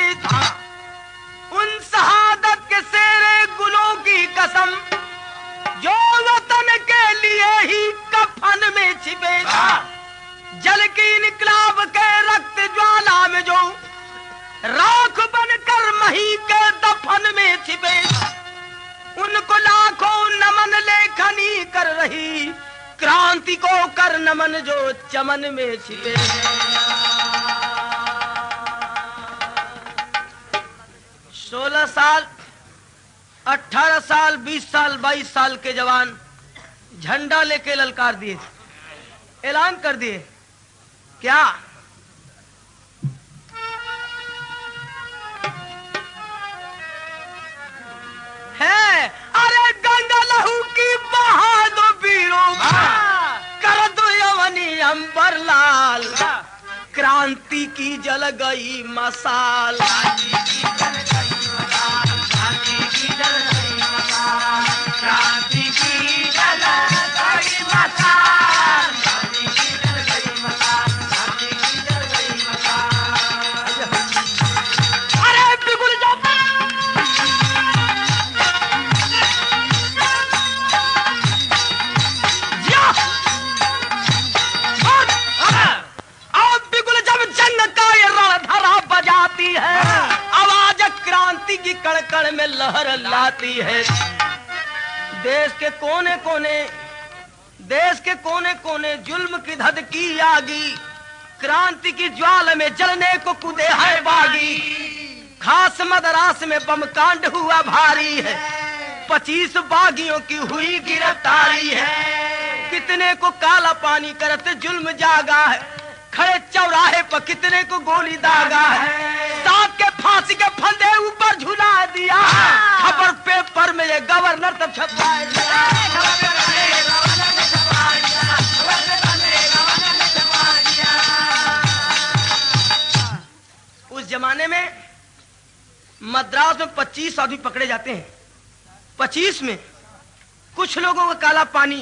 छिपे। उन शहादत के शेरे गुलों की कसम जो वतन के लिए ही कफन में छिपे। जल की इनकलाब के रक्त ज्वाला में जो राख बनकर मही के दफन में छिपे। उनको लाखों नमन लेखनी कर रही क्रांति को कर नमन जो चमन में छिपे। 16 साल 18 साल 20 साल 22 साल के जवान झंडा लेके ललकार दिए, ऐलान कर दिए क्या है, अरे गंगा लहू की बहा दो वीरों, कर दो यवनी अंबर लाल, क्रांति की जल गई मसाल। की कड़कड़ में लहर लाती है। देश के कोने कोने जुल्म की धधकी आगी, क्रांति की ज्वाला में जलने को कूदे है बागी। खास मदरास में बम कांड हुआ भारी है, 25 बागियों की हुई गिरफ्तारी है। कितने को काला पानी करते जुल्म जागा है, खड़े चौराहे पर कितने को गोली दागा है। साथ के फांसी के फंदे ऊपर झुला दिया, खबर पेपर में ये गवर्नर तब छपवा दिया। उस जमाने में मद्रास में 25 आदमी पकड़े जाते हैं। 25 में कुछ लोगों को काला पानी,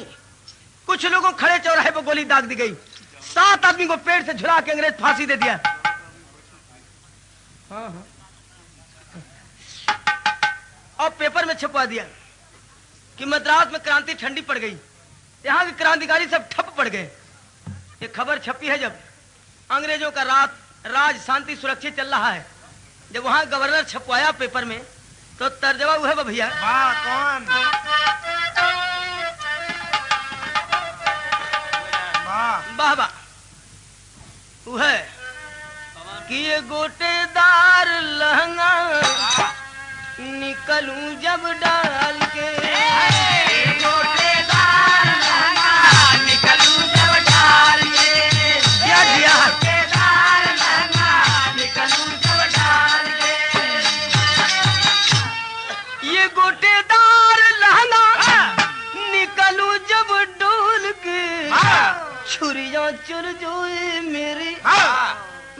कुछ लोगों खड़े चौराहे पर गोली दाग दी गई। 7 आदमी को पेड़ से झुला के अंग्रेज फांसी दे दिया। और पेपर में छपवा दिया कि मद्रास में क्रांति ठंडी पड़ गई, यहाँ के क्रांतिकारी सब ठप पड़ गए। ये खबर छपी है जब अंग्रेजों का राज शांति सुरक्षित चल रहा है। जब वहां गवर्नर छपवाया पेपर में तो तर्जमा हुआ है भैया, कौन वाह वाह है कि ये गोटेदार लहंगा निकलूं जब डाल के, गोटेदार लहंगा निकलूं जब डाल के, गोटेदार लहंगा निकलूं जब डाल के, ये गोटेदार लहंगा निकलूं जब डोल के, छुरियां चुर जोए मेरी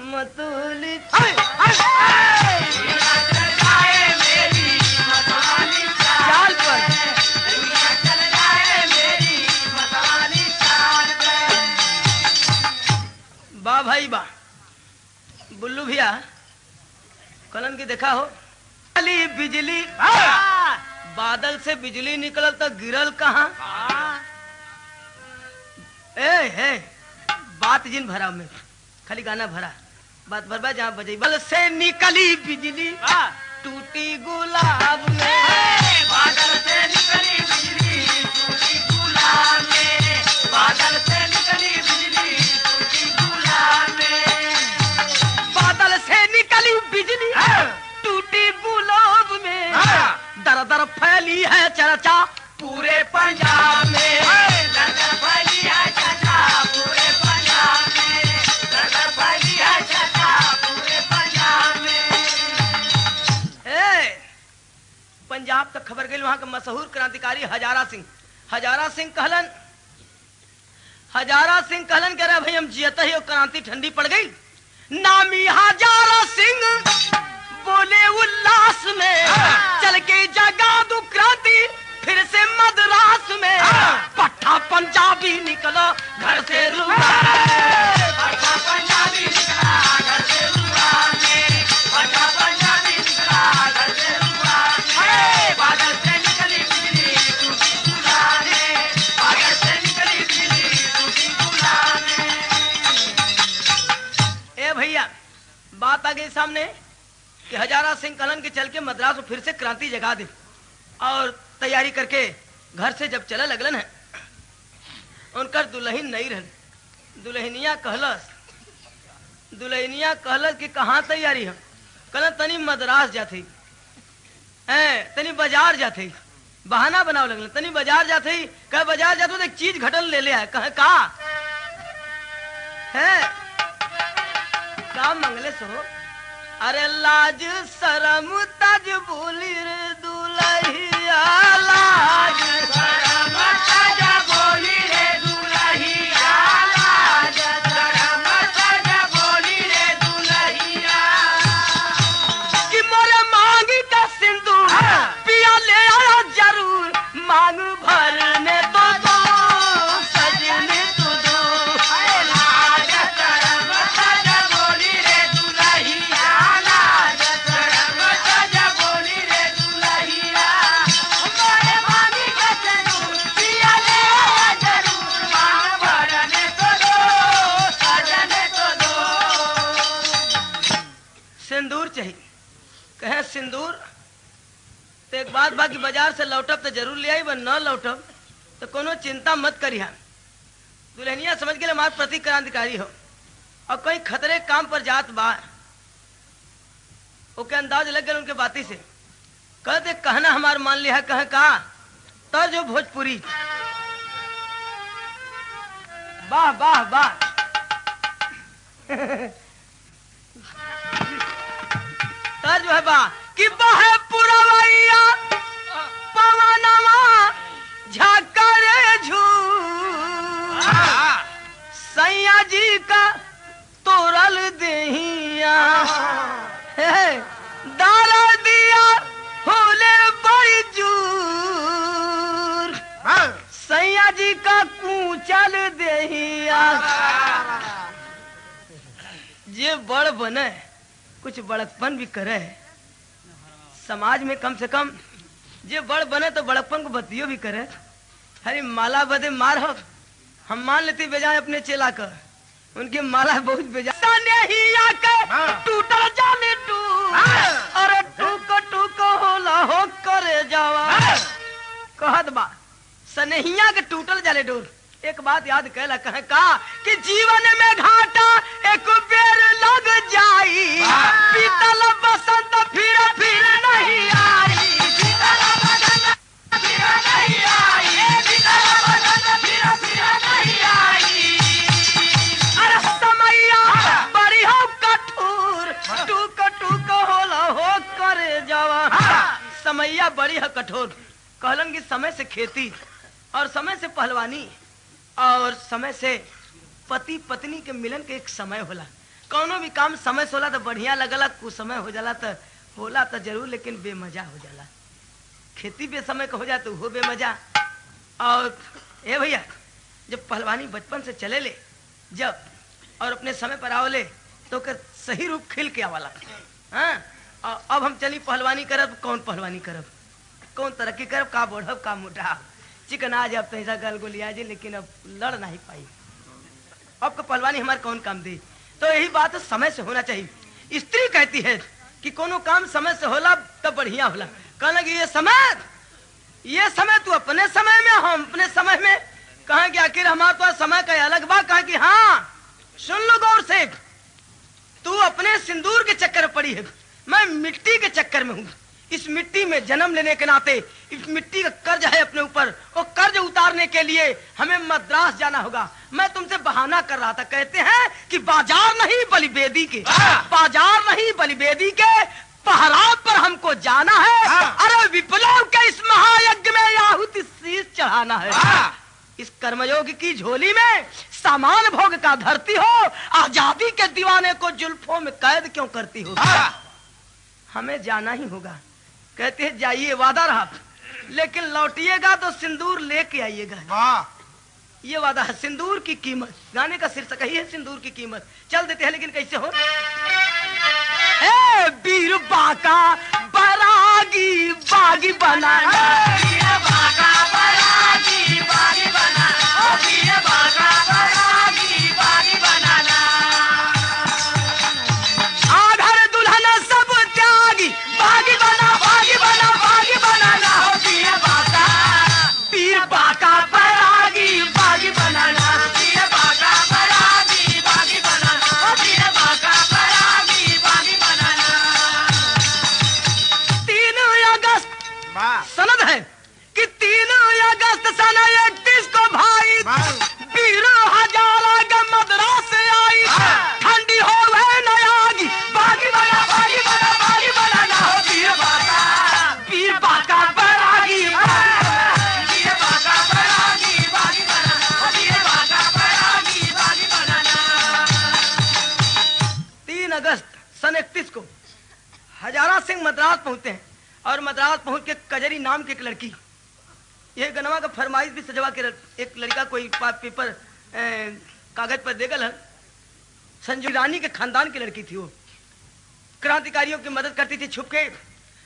मतोली चाल पर। वाह भाई वाह। बुल्लू भैया कलन की देखा हो, बिजली बादल से बिजली निकलल तो गिरल कहाँ? ए बात जिन भरा में खाली गाना भरा, बात भरबा जहाँ बजे बल से निकली बिजली टूटी गुलाब में, बादल से निकली बिजली टूटी गुलाब में, बादल से निकली बिजली टूटी गुलाब में, बादल से निकली बिजली टूटी गुलाब में, दर दर फैली है चर्चा पूरे पंजाब में, दर दर फैली है चर्चा पूरे पंजाब में, दर दर फैली है चर्चा पूरे पंजाब में। पंजाब तक खबर गई। वहां का मशहूर क्रांतिकारी हजारा सिंह कहलन कह रहा भाई हम जियता ही और क्रांति ठंडी पड़ गई। नामी हजारा सिंह बोले उल्लास में, चल के जगा दू क्रांति फिर से मद्रास में, पट्टा पंजाबी निकला घर से पट्टा पंजाबी निकला घर से भैया बात आ गई सामने कि हजारा सिंह कलन के चल के मद्रास में फिर से क्रांति जगा दे और तैयारी करके घर से जब चले लगलन है उनकर दुल्हन नहीं रहन। दुल्हनिया कहलस कि कहाँ तैयारी है? कहलन तनी मद्रास जाते तनी बाजार जाते। बहाना बनाओ लगल तनी बाजार जाते ही कह बाजार जाते तो एक चीज घटल ले आए। कहे का है का मंगले सो? अरे लाज शरम तज बोली रे दुल्हिया लाज शरम तज बोली रे दुल्हिया लाज शरम तज बोली रे दुल्हिया कि मोरे मांगी का सिंदूर पिया ले आया जरूर मांग भरने तो दो सजने तो दो। लाज शरम तज बोली रे दुल्हिया लाज शरम तज बोली रे दुल्हिया मोरे मांगी का सिंदूर पिया ले आया जरूर मांग भरने तो दो सजने तो दो। सिंदूर चाहिए। कहे सिंदूर तो एक बात बाकी बाजार से लौटब तो जरूर ले आई व न लौटब तो कोनो चिंता मत करिहा। दुल्हनिया समझ के हमारे प्रति क्रांतिकारी हो और कहीं खतरे काम पर जात बा ओके अंदाज लग गया उनके बाती से। कहते कहना हमार मान लिया है। कहे का तर्ज हो भोजपुरी वाह वाह वाह तर्ज है बा कि बहे पुरवैया पवनवा झकरे झू सैया जी का तोरल देहिया दारा दिया होले बड़ी जूर सैया जी का कूचल देहिया। जे बड़ बने कुछ बड़कपन भी करे समाज में कम से कम जे बड़ बने तो बड़कपन को बतियो भी करे। अरे माला बदे मार हो हम मान लेते बेजाय अपने चेला का उनकी माला बहुत बेजा टूटल जाने अरे टूको टूको होला हो करे जावा कहत बा सनेहिया के टूटल जाले डोर। एक बात याद कहला कहे का कि जीवन में घाटा एक बेर लग जाई बीतल बसंत फिर नहीं आई बीतल बसंत फिर नहीं आई बीतल बसंत फिर नहीं आई। अरे समैया बड़ी हो कठोर टूक टूक होला हो करे जावा। समैया बड़ी है कठोर कहलन कि समय से खेती और समय से पहलवानी और समय से पति पत्नी के मिलन के एक समय होला। कौनो भी काम समय से होला तो बढ़िया लगला कुछ समय हो जाला तो होला तो जरूर लेकिन बेमजा हो जाला। खेती बेसमय का हो जाए तो वो बेमजा। और ए भैया जब पहलवानी बचपन से चले ले जब और अपने समय पर आवले तो कर सही रूप खिल के आवाला। हाँ अब हम चली पहलवानी करब कौन पहलवानी करब कौन तरक्की करब का बढ़ब का मोटा चिकन आज अब पैसा गल गोलिया जी लेकिन अब लड़ नहीं पाई अब का पहलवानी हमारे कौन काम दे। तो यही बात समय से होना चाहिए। स्त्री कहती है कि कोनो काम समय से होला तब बढ़िया होला। कहना कि ये समय तू अपने समय में हम अपने समय में कहा कि आखिर हमारा तो समय का अलग बात। कहा कि हाँ सुन लो गौर से तू अपने सिंदूर के चक्कर में पड़ी है मैं मिट्टी के चक्कर में हूँ। इस मिट्टी में जन्म लेने के नाते इस मिट्टी का कर्ज है अपने ऊपर वो कर्ज उतारने के लिए हमें मद्रास जाना होगा। मैं तुमसे बहाना कर रहा था। कहते हैं कि बाजार नहीं बलिवेदी के बाजार नहीं बलिवेदी के पहराव पर हमको जाना है। अरे विप्लव के इस महायज्ञ में आहुति शीश चढ़ाना है। इस कर्मयोग की झोली में सामान भोग का धरती हो आजादी के दीवाने को जुल्फों में कैद क्यों करती हो। हमें जाना ही होगा। कहते हैं जाइए वादा रहा लेकिन लौटिएगा तो सिंदूर लेके आइएगा। ये वादा है। सिंदूर की कीमत गाने का शीर्षक ही है सिंदूर की कीमत। चल देते हैं लेकिन कैसे हो। वीर बाका बरागी बागी बनाना वीर बागा बरागी बागी बनाना वीर बागा बरागी बागी बनाना अगस्त सन 31 को हजारा सिंह मद्रास पहुंचते हैं और मद्रास पहुंच के कजरी नाम की एक लड़की, ये गनवा का फरमाइश भी सजवा के एक लड़का कोई पेपर कागज पर देगल है। संजू रानी के खानदान की लड़की थी, वो क्रांतिकारियों की मदद करती थी छुप के।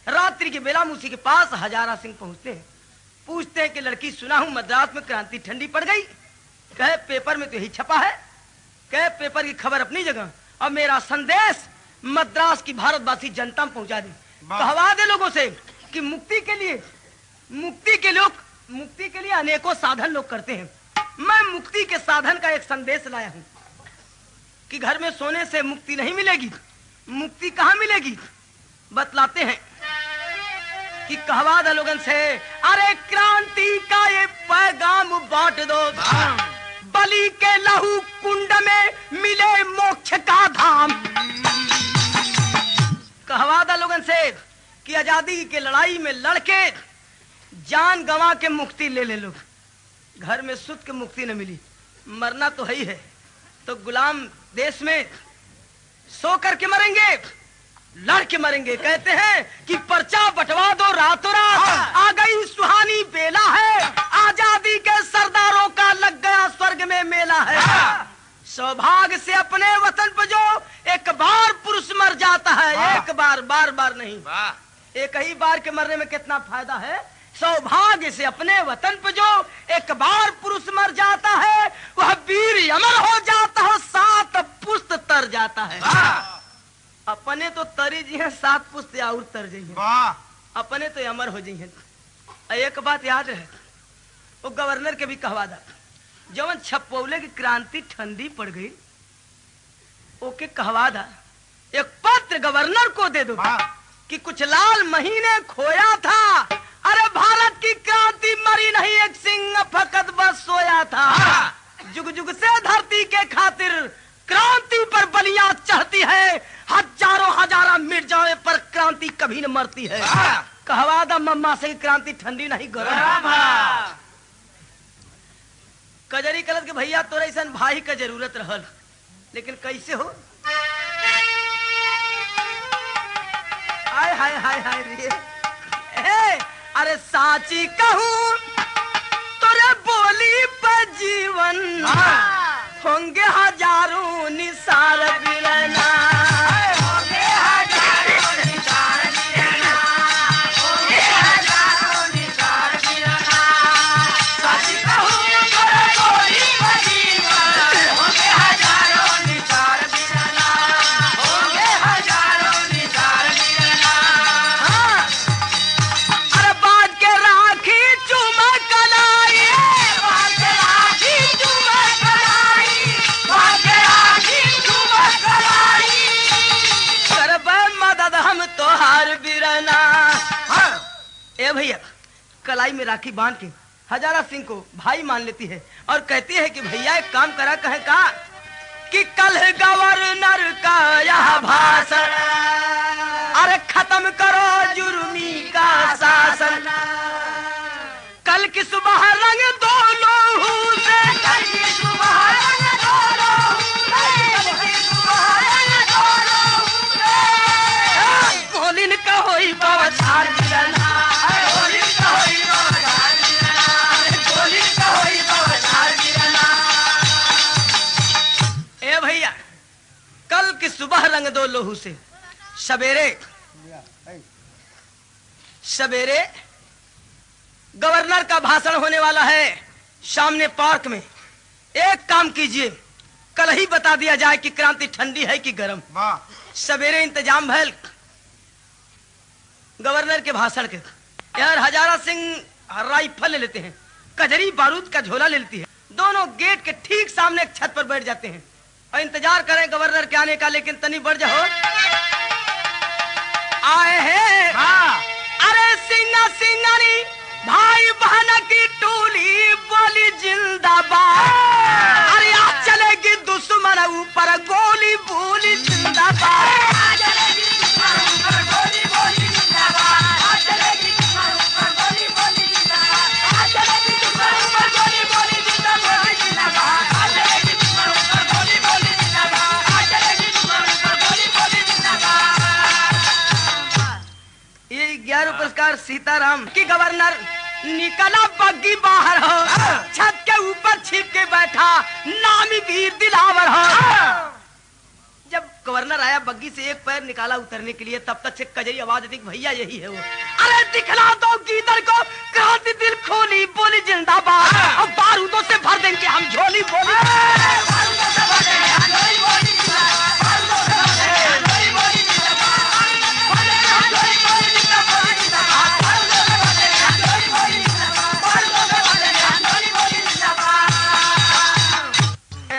रात्रि के बेला मुंशी के पास हजारा सिंह पहुंचते हैं, पूछते हैं कि लड़की सुना हूं मद्रास में क्रांति ठंडी पड़ गई। कहे पेपर में तो यही छपा है। कहे पेपर की खबर अपनी जगह और मेरा संदेश मद्रास की भारतवासी जनता में पहुंचा दे। कहवा दे लोगों से कि मुक्ति के लिए अनेकों साधन लोग करते हैं। मैं मुक्ति के साधन का एक संदेश लाया हूं कि घर में सोने से मुक्ति नहीं मिलेगी। मुक्ति कहां मिलेगी बतलाते हैं कि कहवा दे लोगन से, अरे क्रांति का ये पैगाम बांट दो, बलि के लहू कुंड में मिले मोक्ष का धाम। कहवा दे लोगन से कि आजादी के लड़ाई में लड़के जान गंवा के मुक्ति ले ले लोग। घर में सुध के मुक्ति न मिली, मरना तो है ही है, तो गुलाम देश में सो करके मरेंगे, लड़ के मरेंगे। कहते हैं कि पर्चा बंटवा दो रातों रात, आ गई सुहानी बेला है, आजादी के सरदारों का लग गया स्वर्ग में मेला है। सौभाग्य से अपने वतन पर जो एक बार पुरुष मर जाता है, एक बार, बार बार नहीं, एक ही बार के मरने में कितना फायदा है। सौभाग्य से अपने वतन पर जो एक बार पुरुष मर जाता है, वह वीर अमर हो जाता है, 7 पुस्त तर जाता है। अपने तो तरी जी हैं, 7 पुस्त और तर जी हैं, अपने तो अमर हो जी हैं। एक बात याद है, वो गवर्नर के भी कहवा दा, जवन छपौले की क्रांति ठंडी पड़ गई, ओके कहवा दा एक पत्र गवर्नर को दे दो कि कुछ लाल महीने खोया था, अरे भारत की क्रांति मरी नहीं, एक सिंह फकत बस सोया था। जुग जुग से धरती के खातिर क्रांति पर बलियां चढ़ती है, हजारों हजारा मिट जाए पर क्रांति कभी न मरती है। कहवा दा मम्मा से क्रांति ठंडी नहीं गरम। कजरी कलत के भैया तोरा ऐसा भाई का जरूरत रहल, लेकिन कैसे हो? हाय हाय हाय हाय रे, अरे साची कहूं तोरे बोली पर जीवन होंगे हजारों निसार बिरना, होंगे हजारों निसार बिरना, होंगे हजारों निसार बिरना। साची कहूं तोरे बोली पर जीवन होंगे हजारों निसार बिरना, होंगे हजारों निसार बिरना। अरे बात के राखी चुमक कलाई, बात के राखी चुमक कलाई, बात के राखी चुमक कलाई, करबे मदद हम तोहार बिरना। ए भैया, कलाई में राखी बांध के हजारा सिंह को भाई मान लेती है और कहती है कि भैया एक काम करा, कहे का कि कल गवर्नर का यह भाषण, अरे खत्म करो जुर्मी का शासन। कल की सुबह रंग दो लोहू से, कल की सुबह रंग दो लोहू से, कल की सुबह रंग दो लोहू से। बोलिन का होई बवछार बिरना, बोलिन का होई बवछार बिरना, बोलिन का होई बवछार बिरना। ए भैया, कल की सुबह रंग दो लोहू से, सवेरे सवेरे गवर्नर का भाषण होने वाला है सामने पार्क में। एक काम कीजिए, कल ही बता दिया जाए कि क्रांति ठंडी है कि गर्म। सवेरे इंतजाम भैल गवर्नर के भाषण के। यार हजारा सिंह राइफल ले लेते हैं, कजरी बारूद का झोला ले लेती है, दोनों गेट के ठीक सामने एक छत पर बैठ जाते हैं और इंतजार करें गवर्नर के आने का। लेकिन तनी बढ़ जाओ, आए हैं अरे सिंगा सिंगारी भाई बहन की टोली, बोली जिंदाबाद, अरे आज चलेगी दुश्मन ऊपर गोली, बोली जिंदाबाद, आज चलेगी दुश्मन ऊपर गोली, बोली जिंदाबाद, आज चलेगी दुश्मन ऊपर गोली, बोली जिंदाबाद, आज चलेगी दुश्मन ऊपर गोली, बोली जिंदाबाद, आज चलेगी दुश्मन ऊपर गोली, बोली जिंदाबाद, आज चलेगी दुश्मन ऊपर गोली, बोली कर सीताराम की गवर्नर निकला बग्गी बाहर हो, छत के ऊपर छिप के बैठा नामी वीर दिलावर हो। जब गवर्नर आया बग्गी से एक पैर निकाला उतरने के लिए, तब तक से कजरी आवाज दी भैया यही है वो। अरे दिखला दो गीदड़ को, क्रांति दिल खोली बोली जिंदाबाद, अब बारूदों से भर देंगे हम झोली बोली।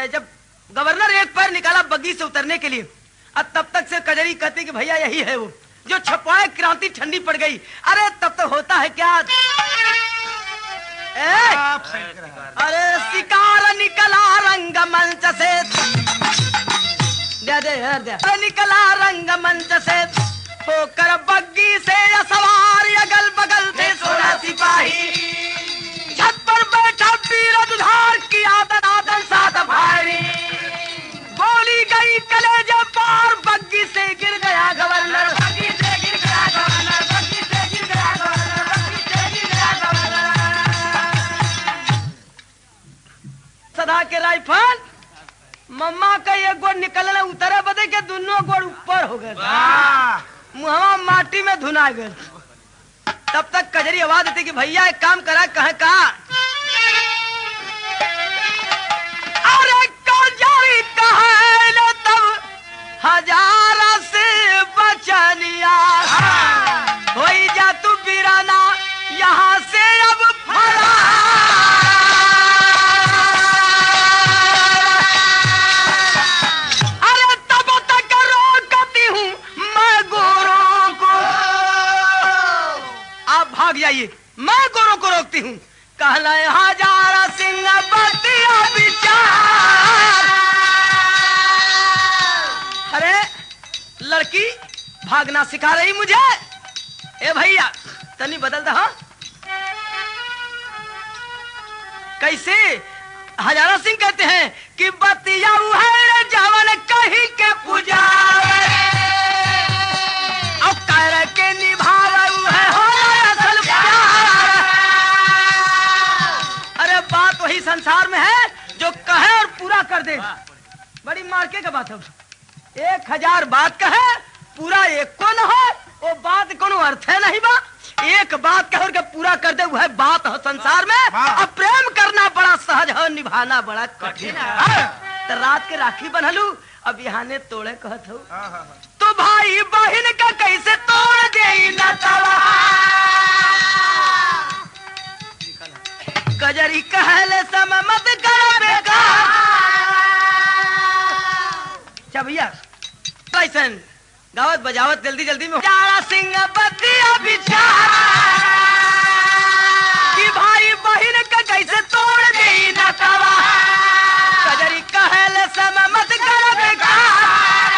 जब गवर्नर एक पैर निकाला बग्गी से उतरने के लिए, अब तब तक से कजरी कहती कि भैया यही है वो जो छपाए क्रांति ठंडी पड़ गई। अरे तब तो होता है क्या, अरे शिकार निकला रंग मंच से, दे निकला रंग मंच से, होकर बग्गी से सवार अगल बगल से 16 सिपाही, छत पर बैठा वीर दुधार की आदत आदन साथ भारी, बोली गई कलेजे पार बग्गी से गिर गया गवर्नर, बग्गी से गिर गया गवर्नर, बग्गी से गिर गया गवर्नर, बग्गी से गिर गया गवर्नर। सदा के राइफल मम्मा का एक गोड़ निकलने उतरे बदे के दोनों गोड़ ऊपर हो गए, मुहवा माटी में धुना गए। तब तक कजरी आवाज देती कि भैया एक काम करा, कहे का, अरे कजरी कहे तब हजारा से बचनिया, हो जा तू बिराना यहाँ से अब फरार। अरे तब तक रोकती हूँ मैं गोरों को, आप भाग जाइए, मैं गोरों को रोकती हूँ। कहला हजारा सिंह बतिया विचार। अरे लड़की भागना सिखा रही मुझे, ए भैया तनी बदल दो। कैसे? हजारा सिंह कहते हैं कि बतिया है जवन कहीं के पुजारे, अब कर के निभावे है हो असल प्यार। अरे बात वही संसार में है जो कहे और पूरा कर दे, बड़ी मार्के का बात है। 1000 बात कहे पूरा एक को न हो, वो बात कोनो अर्थ है नहीं बा। एक बात कह के पूरा कर दे वह बात है संसार में। अब प्रेम करना बड़ा सहज है, निभाना बड़ा कठिन है। तो रात के राखी बनलू, अब यहाँ ने तोड़े कहत हो, तो भाई बहन का कैसे तोड़ दे नतवा। कजरी कहले सम मत कर बेकार। अच्छा भैया कैसन गावत बजावत जल्दी जल्दी में हजारा सिंह बतिया विचार कि भाई बहन का कैसे तोड़ दे नतवा। कजरी कहले सम मत कर बेकार,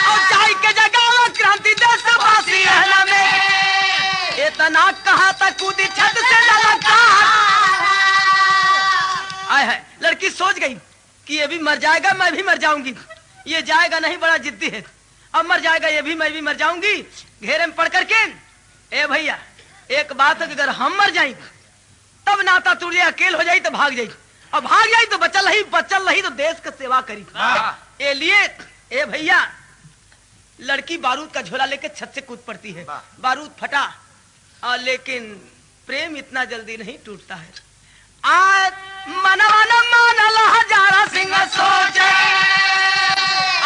और जाई के जगावा क्रांति देशवासी रहना में। इतना कहा था कूदी छत से ललकार। आए है लड़की सोच गई कि ये भी मर जाएगा मैं भी मर जाऊंगी, ये जाएगा नहीं बड़ा जिद्दी है, अब मर जाएगा ये भी मैं भी मर जाऊंगी। घेरे में पड़ करके ए भैया एक बात है कि अगर हम मर जाए तब नाता टूट जाए, अकेल हो जाए तो भाग जाए, और भाग जाए तो बचल रही तो देश का सेवा करी। ये लिए ए भैया लड़की बारूद का झोला लेके छत से कूद पड़ती है, बारूद फटा, लेकिन प्रेम इतना जल्दी नहीं टूटता है। आज मनवा न मानल हजारा सिंह सोचे,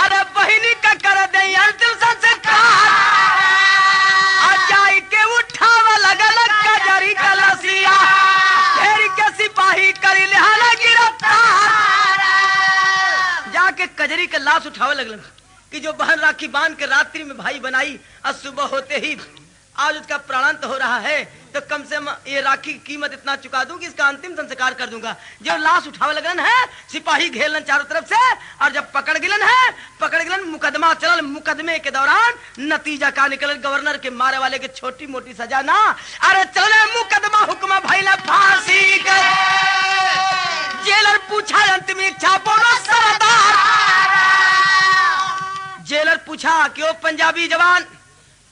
अरे बहिनी का कर दे अंतिम संस्कार। जाई के उठावा लगल कजरी का लसिया, ढेरी के सिपाही करी लेहला गिरफ्तार। जाके कजरी का लाश उठावे लगल कि जो बहन राखी बांध के रात्रि में भाई बनाई, और सुबह होते ही आज उसका प्राणांत हो रहा है, तो कम से कम ये राखी की कीमत इतना चुका दूं कि इसका अंतिम संस्कार कर दूंगा। जो लाश उठावे लगन है सिपाही घेरलन चारों तरफ से, और जब पकड़ गिलन मुकदमा चलल। मुकदमे के दौरान नतीजा का निकल, गवर्नर के मारे वाले के छोटी मोटी सजा ना, अरे चले मुकदमा हुक्म भइला फांसी के। जेलर पूछा अंतिम इच्छा बोलो सरदार। जेलर पूछा कि ओ पंजाबी जवान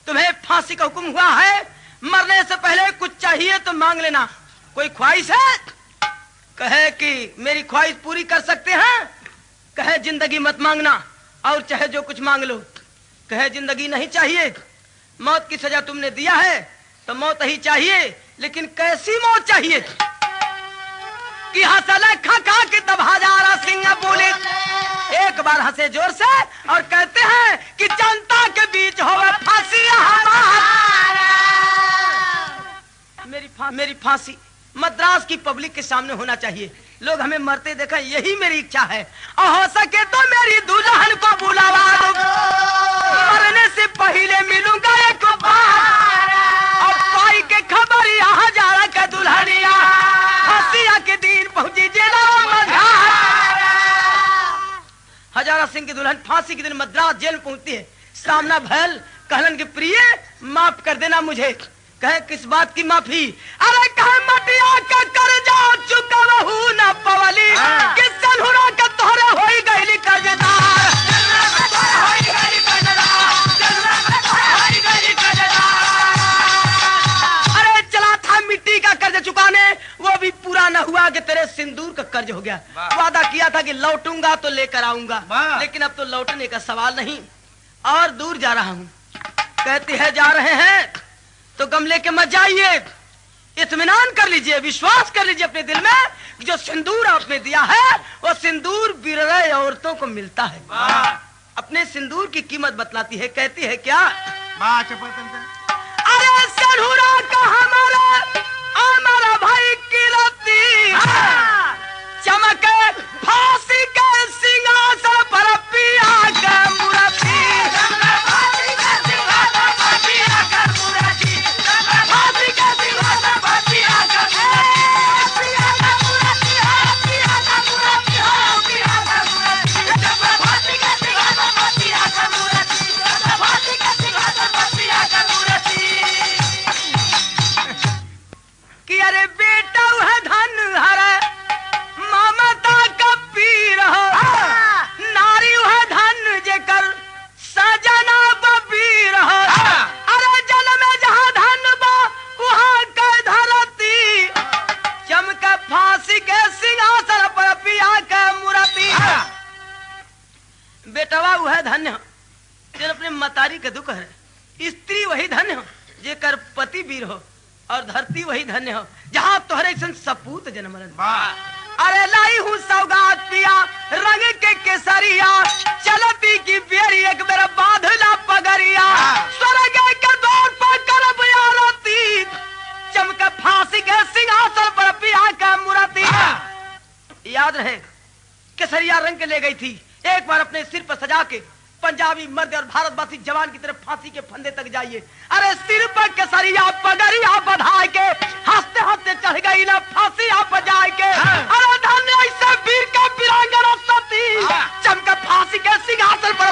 तुम्हें फांसी का हुक्म हुआ है, मरने से पहले कुछ चाहिए तो मांग लेना। कोई ख्वाहिश है? कहे कि मेरी ख्वाहिश पूरी कर सकते हैं। कहे जिंदगी मत मांगना और चाहे जो कुछ मांग लो। कहे जिंदगी नहीं चाहिए, मौत की सजा तुमने दिया है तो मौत ही चाहिए, लेकिन कैसी मौत चाहिए कि हंसले खा खा के तब हजारा सिंह बोले। एक बार हंसे जोर से और कहते हैं कि जनता के बीच होवे फांसी हमारा। मेरी फांसी मद्रास की पब्लिक के सामने होना चाहिए। लोग हमें मरते देखा, यही मेरी इच्छा है। और हो सके तो मेरी दुल्हन को बुलावा दो, मरने से पहले मिलूंगा एक बार। और पाई के खबर यहाँ जा रहा का दुल्हनिया, फांसिया के दिन पहुंची जिला मझार। हजारा सिंह की दुल्हन फांसी के दिन मद्रास जेल पहुंचती है। सामना भैल कहलन के प्रिय माफ कर देना मुझे। कहे किस बात की माफी? अरे कहे मटिया का कर्जा चुका रहू न पवली, किस सनहुरा का तोहरे होई गईली कर्जदार। अरे चला था मिट्टी का कर्ज चुकाने, वो भी पूरा न हुआ कि तेरे सिंदूर का कर्ज हो गया। वादा किया था कि लौटूंगा तो लेकर आऊंगा, लेकिन अब तो लौटने का सवाल नहीं और दूर जा रहा हूँ। कहती है जा रहे हैं तो गमले के मत जाइए, इत्मीनान कर लीजिए, विश्वास कर लीजिए अपने दिल में, जो सिंदूर आपने दिया है वो सिंदूर बिरले औरतों को मिलता है। अपने सिंदूर की कीमत बतलाती है। कहती है क्या? अरे सिंदूरा का हमारा भाई कीरती चमके फांसी के सिंहासन पर पिया के मूर्ति। अरे बेटा वह धन हरे ममता का पीर हो, नारी वह धन जेकर सजना बबीर हो। अरे जल में जहाँ धन बा वहाँ का धरती, चमका फांसी के सिंहासन पर पिया के मूर्ति। बेटवा वह धन्य जो अपने मतारी के दुख है, स्त्री वही धन्य हो जेकर पति वीर हो, और धरती वही धन्य हो जहाँ तोहरे सन सपूत जन्मरन। अरे लाई हूँ सौगात पिया रंग के केसरिया, चलती की बेरी एक बेर बांधला पगरिया। स्वर्ग के द्वार पर करब आरती, चमके फांसी के सिंहासन पर पिया का मूर्ति। याद रहे केसरिया रंग के ले गई थी, एक बार अपने सिर पर सजा के पंजाबी मर्द और भारतवासी जवान की तरफ फांसी के फंदे तक जाइए। अरे सिर पर केसरिया पगड़िया बधाई के हंसते हंसते चढ़ गई ना फांसी आप बजाए के। अरे धन्य ऐसे वीर का वीरांगना सती, चमके फांसी के सिंहासन पर